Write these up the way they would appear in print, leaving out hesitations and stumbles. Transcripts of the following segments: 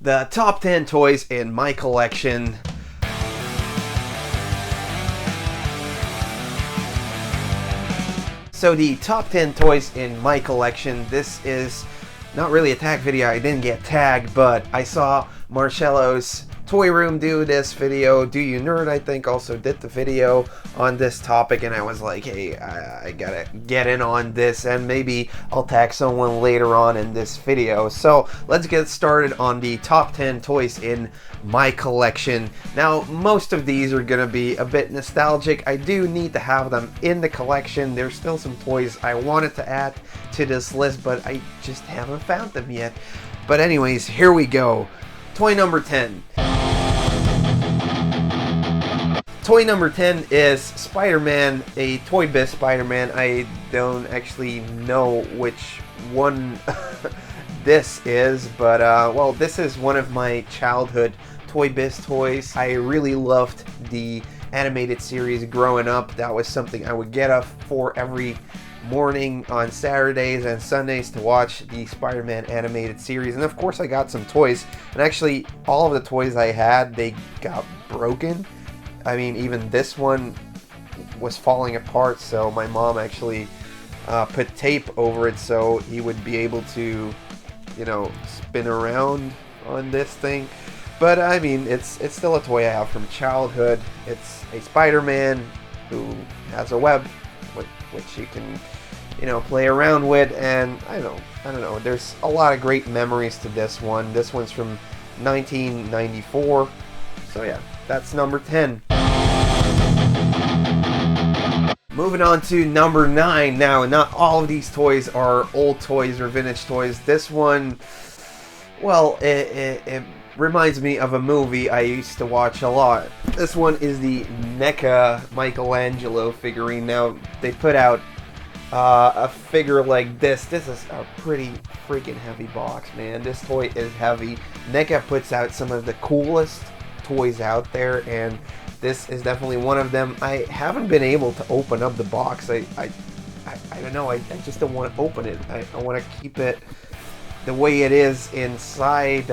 the top 10 toys in my collection. So the top 10 toys in my collection, this is not really a tag video. I didn't get tagged, but I saw Marcelo's Toyroom do this video. Do You Nerd, I think, also did the video on this topic, and I was like, hey, I gotta get in on this, and maybe I'll tag someone later on in this video. So let's get started on the top 10 toys in my collection. Now, most of these are gonna be a bit nostalgic. I do need to have them in the collection. There's still some toys I wanted to add to this list, but I just haven't found them yet. But anyways, here we go. Toy number 10. Toy number 10 is Spider-Man, a Toy Biz Spider-Man. I don't actually know which one this is, but well, this is one of my childhood Toy Biz toys. I really loved the animated series growing up. That was something I would get up for every morning on Saturdays and Sundays to watch the Spider-Man animated series. And of course I got some toys, and actually all of the toys I had, they got broken. I mean, even this one was falling apart, so my mom actually put tape over it so he would be able to, you know, spin around on this thing. But I mean, it's still a toy I have from childhood. It's a Spider-Man who has a web which you can, you know, play around with, and I don't know, there's a lot of great memories to this one. This one's from 1994, so yeah, that's number 10. Moving on to number 9. Now, not all of these toys are old toys or vintage toys. This one, well, it reminds me of a movie I used to watch a lot. This one is the NECA Michelangelo figurine. Now, they put out a figure like this. This is a pretty freaking heavy box, man. This toy is heavy. NECA puts out some of the coolest toys out there, and this is definitely one of them. I haven't been able to open up the box. I don't know. I just don't want to open it. I want to keep it the way it is inside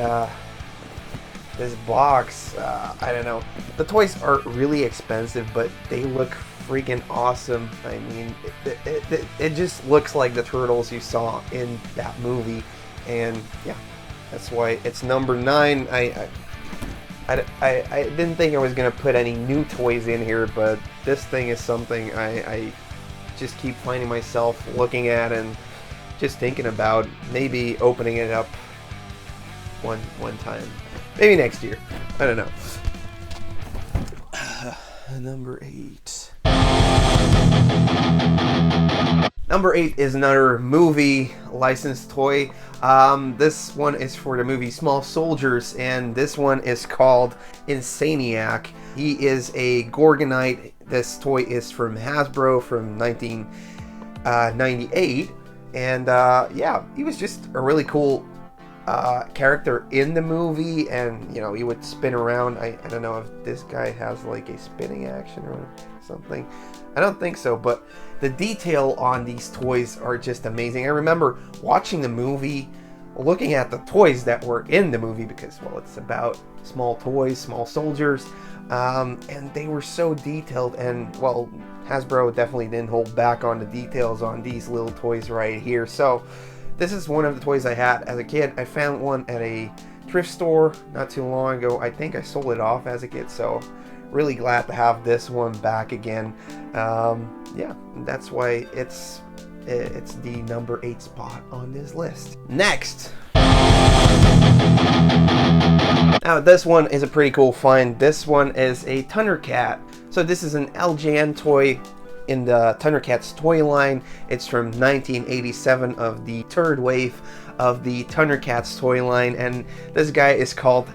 this box. I don't know. The toys are really expensive, but they look freaking awesome. I mean, it just looks like the Turtles you saw in that movie, and yeah, that's why it's number 9. I didn't think I was gonna put any new toys in here, but this thing is something I just keep finding myself looking at and just thinking about maybe opening it up one time, maybe next year. I don't know. Number 8. Number 8 is another movie licensed toy. This one is for the movie Small Soldiers, and this one is called Insaniac. He is a Gorgonite. This toy is from Hasbro from 1998, and yeah, he was just a really cool character in the movie, and you know, he would spin around. I don't know if this guy has like a spinning action or something. I don't think so, but the detail on these toys are just amazing. I remember watching the movie, looking at the toys that were in the movie, because, well, it's about small toys, small soldiers, and they were so detailed, and, well, Hasbro definitely didn't hold back on the details on these little toys right here. So this is one of the toys I had as a kid. I found one at a thrift store not too long ago. I think I sold it off as a kid, so really glad to have this one back again. Yeah, that's why it's the number 8 spot on this list. Next, now this one is a pretty cool find. This one is a Thundercat. So this is an LJN toy in the Thundercats toy line. It's from 1987, of the third wave of the Thundercats toy line, and this guy is called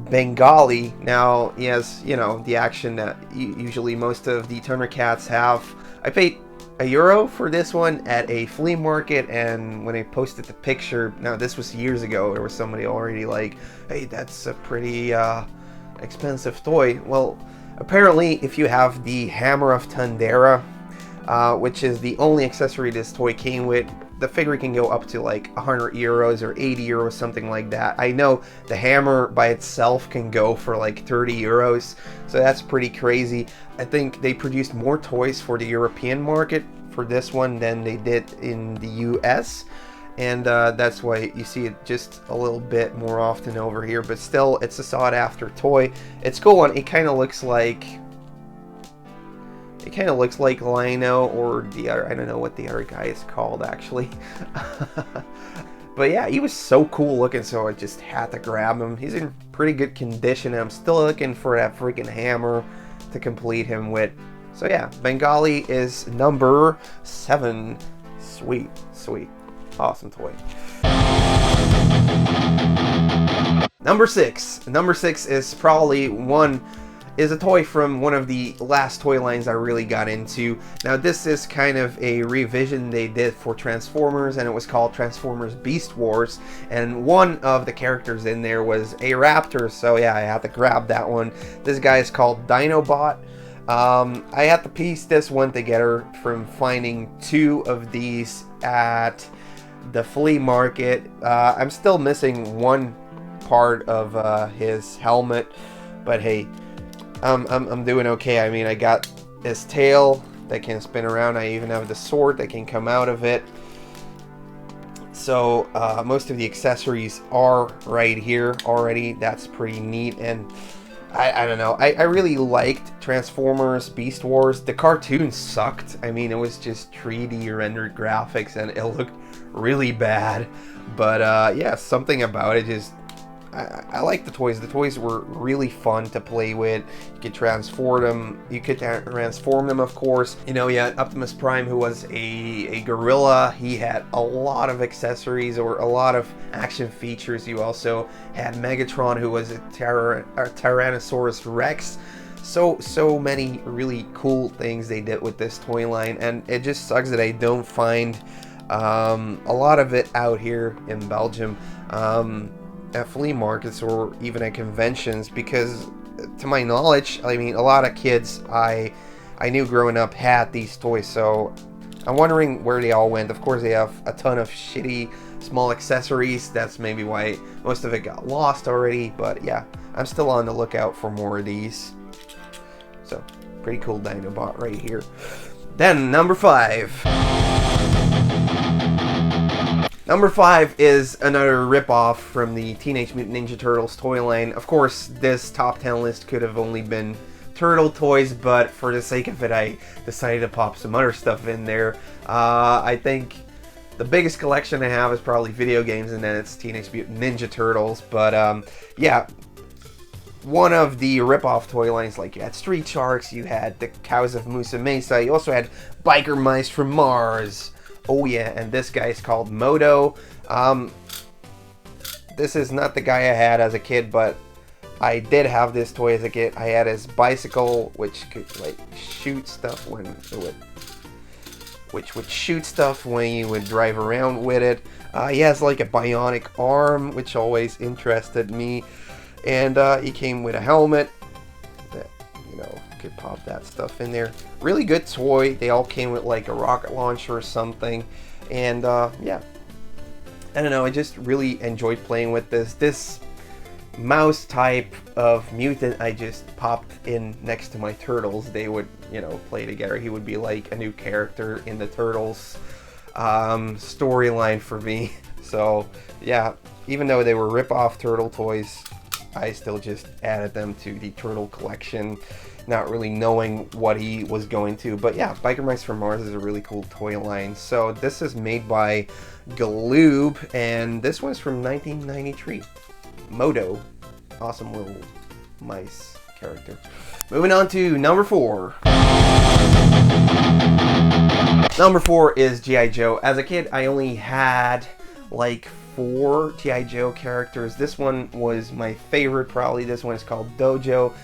Bengali. Now, he has, you know, the action that usually most of the Thundercats have. I paid €1 for this one at a flea market, and when I posted the picture, now this was years ago, there was somebody already like, hey, that's a pretty expensive toy. Well, apparently if you have the Hammer of Thundera, which is the only accessory this toy came with, the figure can go up to like 100 euros or 80 euros, something like that. I know the hammer by itself can go for like 30 euros, so that's pretty crazy. I think they produced more toys for the European market for this one than they did in the US, and that's why you see it just a little bit more often over here, but still, it's a sought after toy. It's cool, and it kind of looks like Lino, or the other, I don't know what the other guy is called actually. But yeah, he was so cool looking, so I just had to grab him. He's in pretty good condition, and I'm still looking for that freaking hammer to complete him with. So yeah, Bengali is number 7. Sweet, sweet, awesome toy. Number 6. Number 6 is probably a toy from one of the last toy lines I really got into. Now this is kind of a revision they did for Transformers, and it was called Transformers Beast Wars, and one of the characters in there was a raptor, so yeah, I had to grab that one. This guy is called Dinobot. I had to piece this one together from finding 2 of these at the flea market. I'm still missing one part of his helmet, but hey, I'm doing okay. I mean, I got his tail that can spin around. I even have the sword that can come out of it. So most of the accessories are right here already. That's pretty neat, and I don't know. I really liked Transformers Beast Wars. The cartoon sucked. I mean, it was just 3D rendered graphics, and it looked really bad. But yeah, something about it just... I like the toys. The toys were really fun to play with. You could transform them. You could transform them, of course. You know, you had Optimus Prime, who was a gorilla. He had a lot of accessories or a lot of action features. You also had Megatron, who was a Tyrannosaurus Rex. So many really cool things they did with this toy line, and it just sucks that I don't find a lot of it out here in Belgium. At flea markets or even at conventions, because to my knowledge, I mean, a lot of kids I knew growing up had these toys, so I'm wondering where they all went. Of course, they have a ton of shitty small accessories. That's maybe why most of it got lost already, but yeah, I'm still on the lookout for more of these. So, pretty cool Dinobot right here. Then, number 5. Number 5 is another ripoff from the Teenage Mutant Ninja Turtles toy line. Of course, this top 10 list could have only been turtle toys, but for the sake of it, I decided to pop some other stuff in there. I think the biggest collection I have is probably video games, and then it's Teenage Mutant Ninja Turtles. But yeah, one of the ripoff toy lines, like you had Street Sharks, you had the Cows of Musa Mesa, you also had Biker Mice from Mars. Oh yeah, and this guy is called Moto. This is not the guy I had as a kid, but I did have this toy as a kid. I had his bicycle, which could like shoot stuff when it would, which would shoot stuff when you would drive around with it. He has like a bionic arm, which always interested me, and he came with a helmet that, you know, could pop that stuff in there. Really good toy. They all came with like a rocket launcher or something, and yeah, I don't know, I just really enjoyed playing with this mouse type of mutant. I just popped in next to my turtles. They would, you know, play together. He would be like a new character in the Turtles storyline for me. So yeah, even though they were rip-off turtle toys, I still just added them to the turtle collection, not really knowing what he was going to. But yeah, Biker Mice from Mars is a really cool toy line. So this is made by Galoob, and this one's from 1993. Moto. Awesome little mice character. Moving on to number 4. Number 4 is G.I. Joe. As a kid, I only had like 4 G.I. Joe characters. This one was my favorite, probably. This one is called Dojo.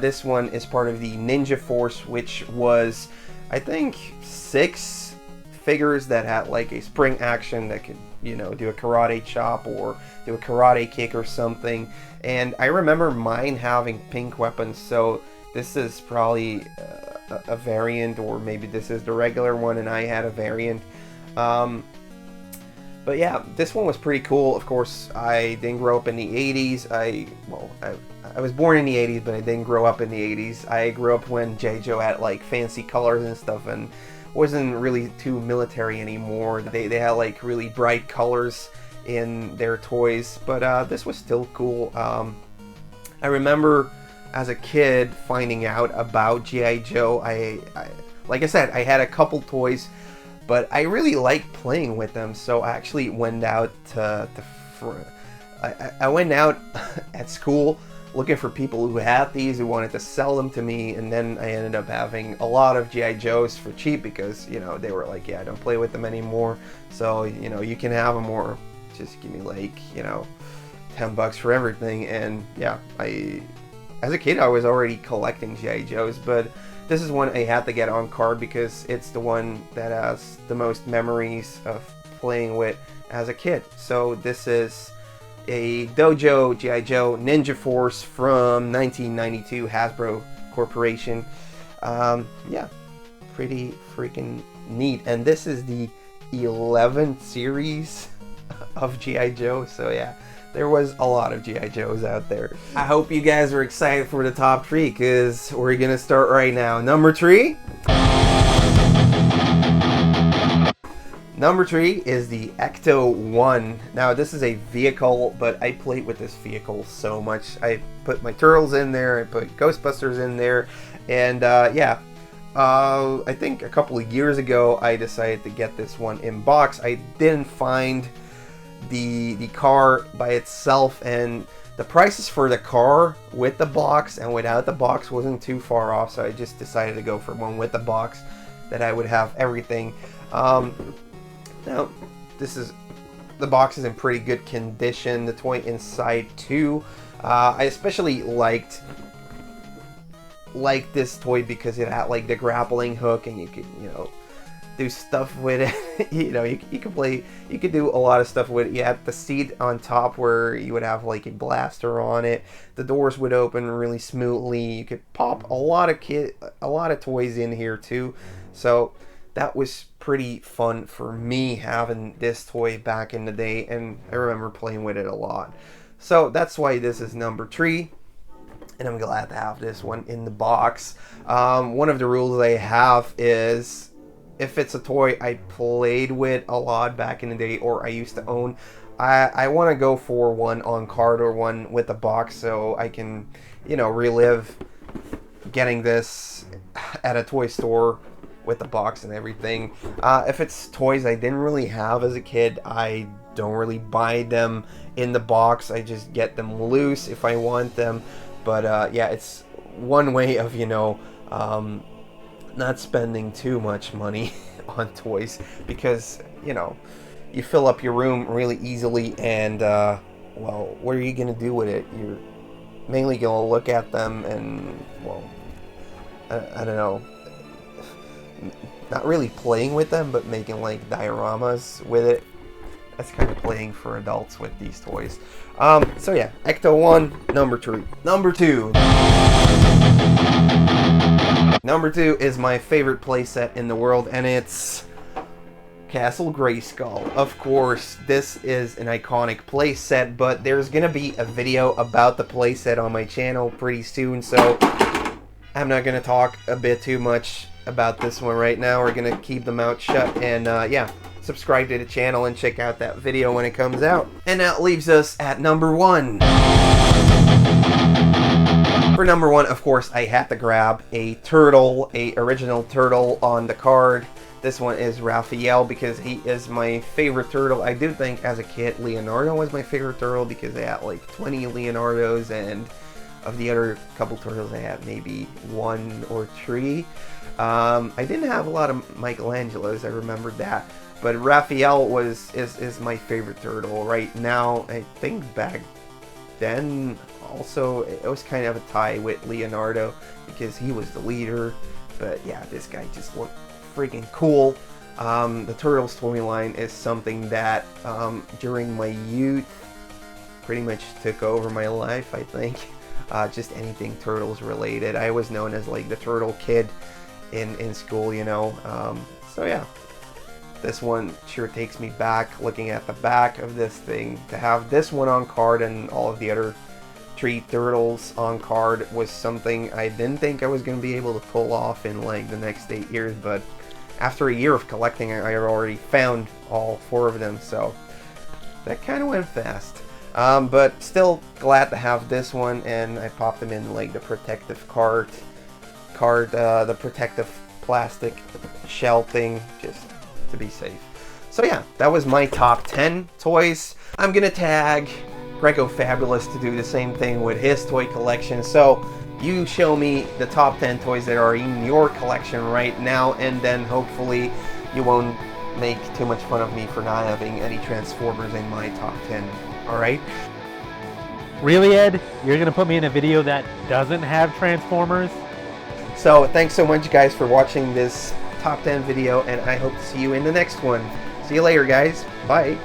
This one is part of the Ninja Force, which was, I think, 6 figures that had like a spring action that could, you know, do a karate chop or do a karate kick or something. And I remember mine having pink weapons, so this is probably a variant, or maybe this is the regular one and I had a variant. But yeah, this one was pretty cool. Of course, I didn't grow up in the 80s. I was born in the 80s, but I didn't grow up in the 80s. I grew up when G.I. Joe had like fancy colors and stuff, and wasn't really too military anymore. They had like really bright colors in their toys, but this was still cool. I remember as a kid finding out about G.I. Joe. I like I said, I had a couple toys, but I really liked playing with them, so I actually went out I went out at school looking for people who had these, who wanted to sell them to me, and then I ended up having a lot of G.I. Joes for cheap because, you know, they were like, yeah, don't play with them anymore, so, you know, you can have them, or just give me like, you know, $10 for everything. And yeah, as a kid I was already collecting G.I. Joes, but this is one I had to get on card because it's the one that has the most memories of playing with as a kid. So this is a Dojo G.I. Joe Ninja Force from 1992, Hasbro Corporation. Yeah, pretty freaking neat. And this is the 11th series of G.I. Joe, so yeah, there was a lot of G.I. Joes out there. I hope you guys are excited for the top 3, because we're gonna start right now. Number 3? Number 3 is the Ecto-1. Now this is a vehicle, but I played with this vehicle so much. I put my Turtles in there, I put Ghostbusters in there, and yeah. I think a couple of years ago I decided to get this one in box. I didn't find the car by itself, and the prices for the car with the box and without the box wasn't too far off, so I just decided to go for one with the box, that I would have everything. Now the box is in pretty good condition, the toy inside too. I especially liked this toy because it had like the grappling hook, and you could, you know, do stuff with it. You know, you could play, you could do a lot of stuff with it. You had the seat on top where you would have like a blaster on it. The doors would open really smoothly. You could pop a lot of toys in here too. So that was pretty fun for me having this toy back in the day, and I remember playing with it a lot. So that's why this is number 3. And I'm glad to have this one in the box. One of the rules I have is, if it's a toy I played with a lot back in the day, or I used to own, I want to go for one on card or one with a box, so I can, you know, relive getting this at a toy store with the box and everything. If it's toys I didn't really have as a kid, I don't really buy them in the box. I just get them loose if I want them. But yeah, it's one way of, you know, not spending too much money on toys, because, you know, you fill up your room really easily, and well, what are you gonna do with it? You're mainly gonna look at them and, well, I don't know, not really playing with them, but making like dioramas with it. That's kind of playing for adults with these toys. So yeah, Ecto-1, number 3. Number 2. Number 2 is my favorite playset in the world, and it's Castle Grayskull. Of course, this is an iconic playset, but there's gonna be a video about the playset on my channel pretty soon, so I'm not gonna talk a bit too much about this one right now. We're gonna keep the mouth shut, and yeah, subscribe to the channel and check out that video when it comes out. And that leaves us at number 1. For number 1, of course, I had to grab a turtle, a original turtle on the card. This one is Raphael because he is my favorite turtle. I do think as a kid Leonardo was my favorite turtle because I had like 20 Leonardos, and of the other couple turtles I had maybe 1 or 3. I didn't have a lot of Michelangelos, I remembered that. But Raphael is my favorite turtle right now. I think back then also it was kind of a tie with Leonardo because he was the leader. But yeah, this guy just looked freaking cool. The Turtles toy line is something that during my youth pretty much took over my life, I think. Just anything Turtles related. I was known as like the Turtle Kid in school, you know. So yeah, this one sure takes me back looking at the back of this thing. To have this one on card and all of the other 3 Turtles on card was something I didn't think I was going to be able to pull off in like the next 8 years, but after a year of collecting, I already found all 4 of them, so that kind of went fast. But still glad to have this one, and I popped them in like the protective the protective plastic shell thing, just to be safe. So yeah, that was my top 10 toys. I'm gonna tag Grecofabulous to do the same thing with his toy collection. So you show me the top 10 toys that are in your collection right now, and then hopefully you won't make too much fun of me for not having any Transformers in my top 10. Alright? Really, Ed? You're gonna put me in a video that doesn't have Transformers? So thanks so much guys for watching this top 10 video, and I hope to see you in the next one. See you later guys. Bye.